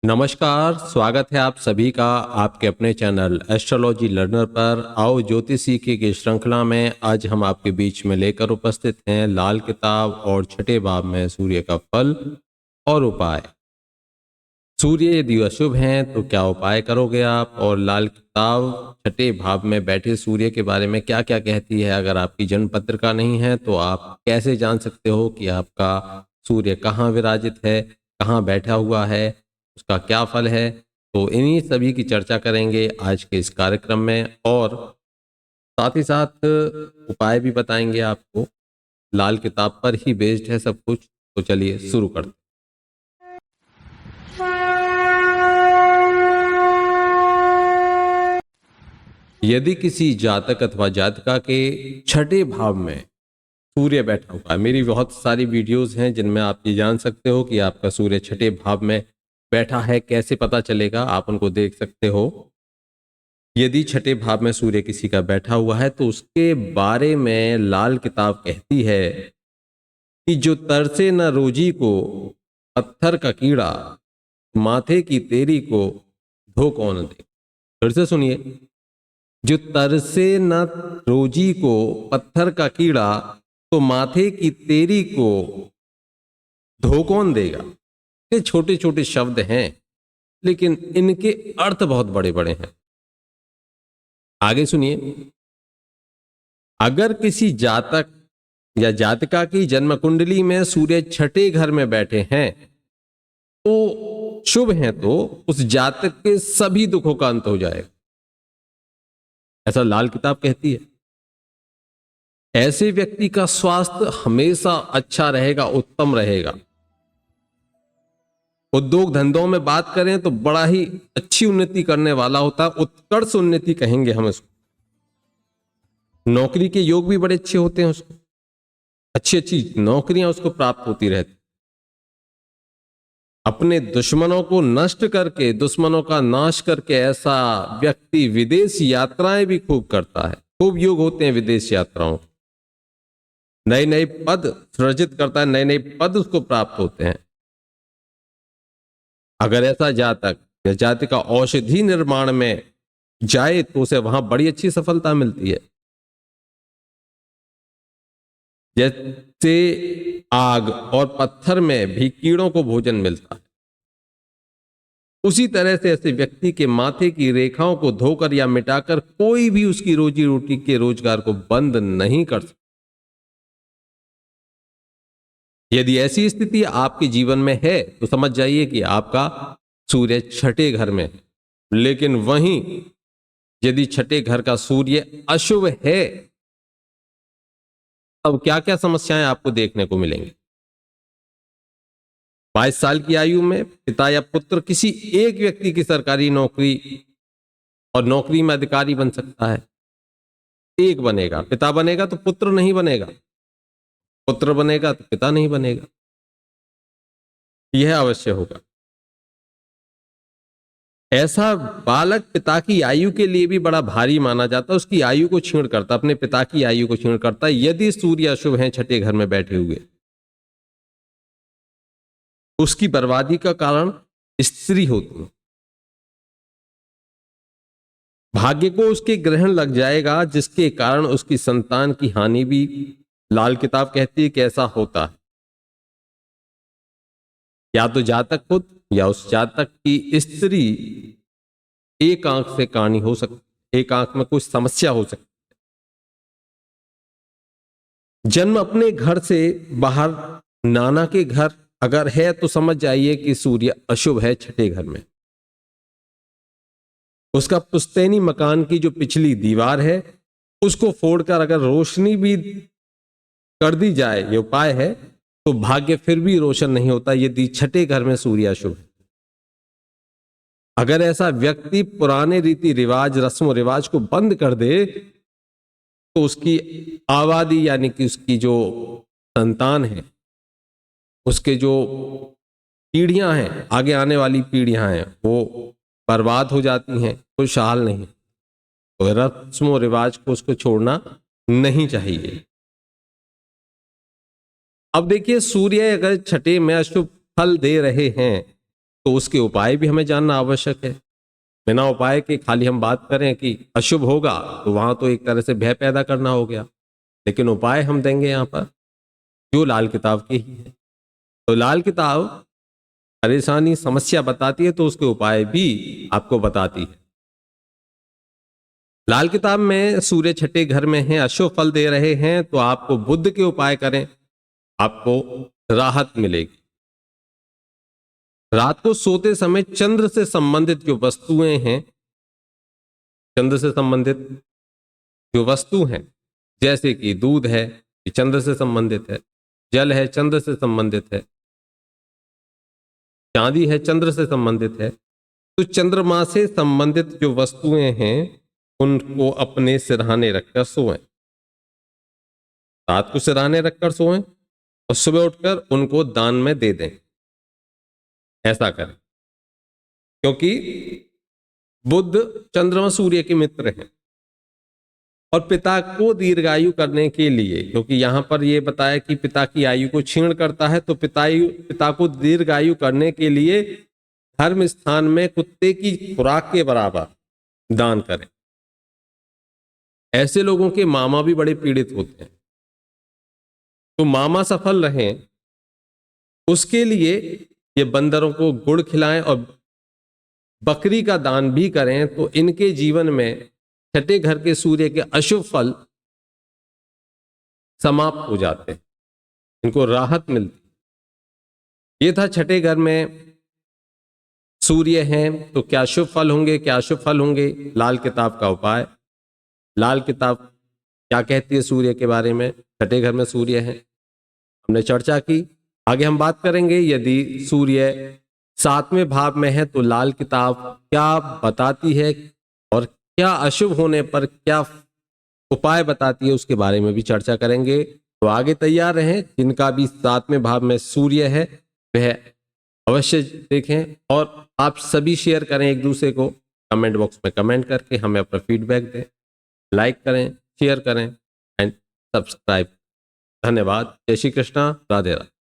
नमस्कार, स्वागत है आप सभी का आपके अपने चैनल एस्ट्रोलॉजी लर्नर पर। आओ ज्योतिष सीखे की श्रृंखला में आज हम आपके बीच में लेकर उपस्थित हैं लाल किताब और छठे भाव में सूर्य का फल और उपाय। सूर्य यदि अशुभ हैं तो क्या उपाय करोगे आप, और लाल किताब छठे भाव में बैठे सूर्य के बारे में क्या क्या कहती है। अगर आपकी जन्म पत्रिका नहीं है तो आप कैसे जान सकते हो कि आपका सूर्य कहाँ विराजित है, कहाँ बैठा हुआ है, उसका क्या फल है। तो इन्हीं सभी की चर्चा करेंगे आज के इस कार्यक्रम में, और साथ ही साथ उपाय भी बताएंगे आपको। लाल किताब पर ही बेस्ड है सब कुछ। तो चलिए शुरू करते हैं। यदि किसी जातक अथवा जातिका के छठे भाव में सूर्य बैठा हुआ है, मेरी बहुत सारी वीडियोस हैं जिनमें आप ये जान सकते हो कि आपका सूर्य छठे भाव में बैठा है, कैसे पता चलेगा, आप उनको देख सकते हो। यदि छठे भाव में सूर्य किसी का बैठा हुआ है तो उसके बारे में लाल किताब कहती है कि जो तरसे न रोजी को पत्थर का कीड़ा, माथे की तेरी को धो कौन दे। फिर से सुनिए, जो तरसे न रोजी को पत्थर का कीड़ा, तो माथे की तेरी को धो कौन देगा। ये छोटे छोटे शब्द हैं लेकिन इनके अर्थ बहुत बड़े बड़े हैं। आगे सुनिए, अगर किसी जातक या जातिका की जन्म कुंडली में सूर्य छठे घर में बैठे हैं तो शुभ हैं, तो उस जातक के सभी दुखों का अंत हो जाएगा, ऐसा लाल किताब कहती है। ऐसे व्यक्ति का स्वास्थ्य हमेशा अच्छा रहेगा, उत्तम रहेगा। उद्योग धंधों में बात करें तो बड़ा ही अच्छी उन्नति करने वाला होता है, उत्कर्ष उन्नति कहेंगे हम इसको। नौकरी के योग भी बड़े अच्छे होते हैं, उसको अच्छी अच्छी नौकरियां उसको प्राप्त होती रहती। अपने दुश्मनों को नष्ट करके, दुश्मनों का नाश करके ऐसा व्यक्ति विदेश यात्राएं भी खूब करता है। खूब योग होते हैं विदेश यात्राओं, नए नए पद सृजित करता है, नए नए पद उसको प्राप्त होते हैं। अगर ऐसा जातक या जातिका औषधि निर्माण में जाए तो उसे वहां बड़ी अच्छी सफलता मिलती है। जैसे आग और पत्थर में भी कीड़ों को भोजन मिलता है, उसी तरह से ऐसे व्यक्ति के माथे की रेखाओं को धोकर या मिटाकर कोई भी उसकी रोजी रोटी के रोजगार को बंद नहीं कर सकता। यदि ऐसी स्थिति आपके जीवन में है तो समझ जाइए कि आपका सूर्य छठे घर में है। लेकिन वहीं यदि छठे घर का सूर्य अशुभ है, तब क्या क्या समस्याएं आपको देखने को मिलेंगी। 22 साल की आयु में पिता या पुत्र किसी एक व्यक्ति की सरकारी नौकरी और नौकरी में अधिकारी बन सकता है। एक बनेगा, पिता बनेगा तो पुत्र नहीं बनेगा, पुत्र बनेगा तो पिता नहीं बनेगा, यह अवश्य होगा। ऐसा बालक पिता की आयु के लिए भी बड़ा भारी माना जाता है, उसकी आयु को छीण करता, अपने पिता की आयु को छीण करता यदि सूर्य अशुभ है छठे घर में बैठे हुए। उसकी बर्बादी का कारण स्त्री होती है। भाग्य को उसके ग्रहण लग जाएगा जिसके कारण उसकी संतान की हानि भी लाल किताब कहती है कि ऐसा होता है। या तो जातक खुद या उस जातक की स्त्री एक आंख से कानी हो सकती, एक आंख में कुछ समस्या हो सकती है। जन्म अपने घर से बाहर नाना के घर अगर है तो समझ जाइए कि सूर्य अशुभ है छठे घर में। उसका पुश्तैनी मकान की जो पिछली दीवार है उसको फोड़कर अगर रोशनी भी कर दी जाए, ये उपाय है, तो भाग्य फिर भी रोशन नहीं होता यदि छठे घर में सूर्य अशुभ है। अगर ऐसा व्यक्ति पुराने रीति रिवाज, रस्म रिवाज को बंद कर दे तो उसकी आबादी यानी कि उसकी जो संतान है, उसके जो पीढ़ियां हैं, आगे आने वाली पीढ़ियां हैं, वो बर्बाद हो जाती हैं, खुशहाल नहीं। तो रस्म और रिवाज को उसको छोड़ना नहीं चाहिए। अब देखिए, सूर्य अगर छठे में अशुभ फल दे रहे हैं तो उसके उपाय भी हमें जानना आवश्यक है। बिना उपाय के खाली हम बात करें कि अशुभ होगा तो वहां तो एक तरह से भय पैदा करना हो गया। लेकिन उपाय हम देंगे यहाँ पर जो लाल किताब की ही है। तो लाल किताब परेशानी समस्या बताती है तो उसके उपाय भी आपको बताती है। लाल किताब में सूर्य छठे घर में है, अशुभ फल दे रहे हैं, तो आपको बुद्ध के उपाय करें, आपको राहत मिलेगी। रात को सोते समय चंद्र से संबंधित जो वस्तुएं हैं, चंद्र से संबंधित जो वस्तु हैं, जैसे कि दूध है, ये चंद्र से संबंधित है, जल है चंद्र से संबंधित है, चांदी है चंद्र से संबंधित है, तो चंद्रमा से संबंधित जो वस्तुएं हैं उनको अपने सिरहाने रखकर सोएं। रात को सिरहाने रखकर सोएं और सुबह उठकर उनको दान में दे दें। ऐसा करें क्योंकि बुध चंद्रमा सूर्य के मित्र हैं और पिता को दीर्घायु करने के लिए, क्योंकि यहां पर यह बताया कि पिता की आयु को क्षीण करता है, तो पिता को दीर्घायु करने के लिए धर्म स्थान में कुत्ते की खुराक के बराबर दान करें। ऐसे लोगों के मामा भी बड़े पीड़ित होते हैं, तो मामा सफल रहें उसके लिए ये बंदरों को गुड़ खिलाएं और बकरी का दान भी करें, तो इनके जीवन में छठे घर के सूर्य के अशुभ फल समाप्त हो जाते हैं, इनको राहत मिलती। ये था छठे घर में सूर्य हैं तो क्या शुभ फल होंगे, क्या अशुभ फल होंगे, लाल किताब का उपाय। लाल किताब क्या कहती है सूर्य के बारे में, छठे घर में सूर्य है, हमने चर्चा की। आगे हम बात करेंगे यदि सूर्य 7वें भाव में है तो लाल किताब क्या बताती है और क्या अशुभ होने पर क्या उपाय बताती है, उसके बारे में भी चर्चा करेंगे। तो आगे तैयार रहें, जिनका भी 7वें भाव में सूर्य है वह अवश्य देखें और आप सभी शेयर करें एक दूसरे को, कमेंट बॉक्स में कमेंट करके हमें अपना फीडबैक दें, लाइक करें, शेयर करें एंड सब्सक्राइब। धन्यवाद। जय श्री कृष्णा, राधे राधे।